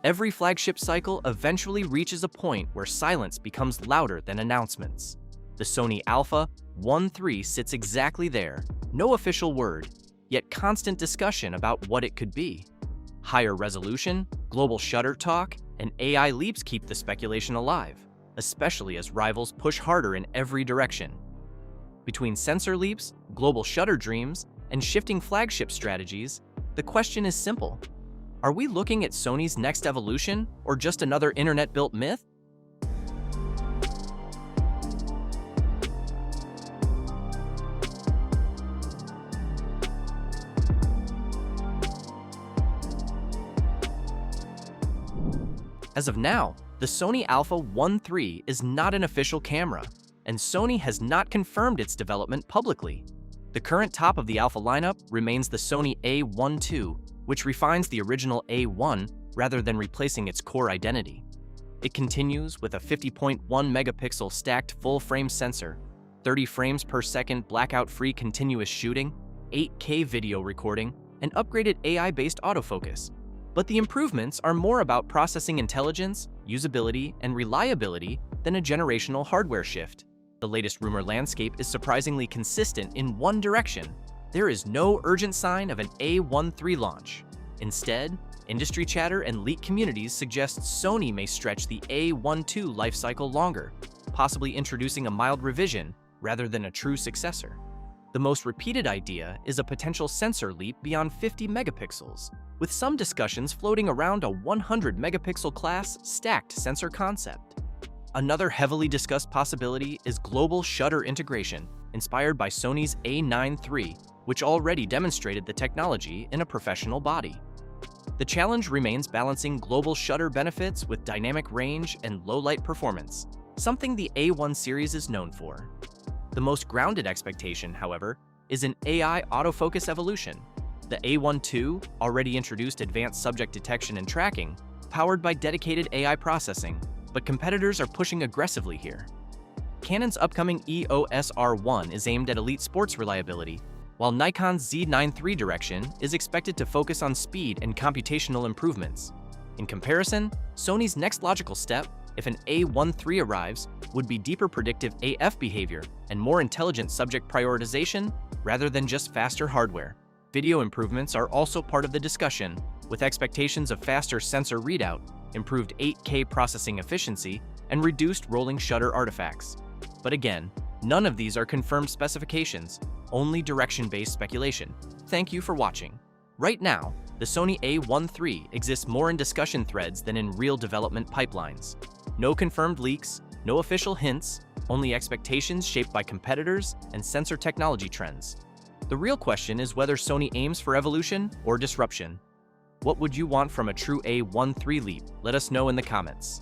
Every flagship cycle eventually reaches a point where silence becomes louder than announcements. The Sony A1 III sits exactly there, no official word, yet constant discussion about what it could be. Higher resolution, global shutter talk, and AI leaps keep the speculation alive, especially as rivals push harder in every direction. Between sensor leaps, global shutter dreams, and shifting flagship strategies, the question is simple. Are we looking at Sony's next evolution, or just another internet-built myth? As of now, the Sony A1 III is not an official camera, and Sony has not confirmed its development publicly. The current top of the Alpha lineup remains the Sony A1 II, which refines the original A1 rather than replacing its core identity. It continues with a 50.1 megapixel stacked full-frame sensor, 30 frames per second blackout-free continuous shooting, 8K video recording, and upgraded AI-based autofocus. But the improvements are more about processing intelligence, usability, and reliability than a generational hardware shift. The latest rumor landscape is surprisingly consistent in one direction. There is no urgent sign of an A1 III launch. Instead, industry chatter and leak communities suggest Sony may stretch the A1 II lifecycle longer, possibly introducing a mild revision rather than a true successor. The most repeated idea is a potential sensor leap beyond 50 megapixels, with some discussions floating around a 100 megapixel class stacked sensor concept. Another heavily discussed possibility is global shutter integration, inspired by Sony's A9 III, which already demonstrated the technology in a professional body. The challenge remains balancing global shutter benefits with dynamic range and low-light performance, something the A1 series is known for. The most grounded expectation, however, is an AI autofocus evolution. The A1 II already introduced advanced subject detection and tracking, powered by dedicated AI processing, but competitors are pushing aggressively here. Canon's upcoming EOS R1 is aimed at elite sports reliability, while Nikon's Z9 III direction is expected to focus on speed and computational improvements. In comparison, Sony's next logical step, if an A1 III arrives, would be deeper predictive AF behavior and more intelligent subject prioritization rather than just faster hardware. Video improvements are also part of the discussion, with expectations of faster sensor readout, improved 8K processing efficiency, and reduced rolling shutter artifacts. But again, none of these are confirmed specifications, only direction-based speculation. Thank you for watching. Right now, the Sony A1 III exists more in discussion threads than in real development pipelines. No confirmed leaks, no official hints, only expectations shaped by competitors and sensor technology trends. The real question is whether Sony aims for evolution or disruption. What would you want from a true A1 III leap? Let us know in the comments.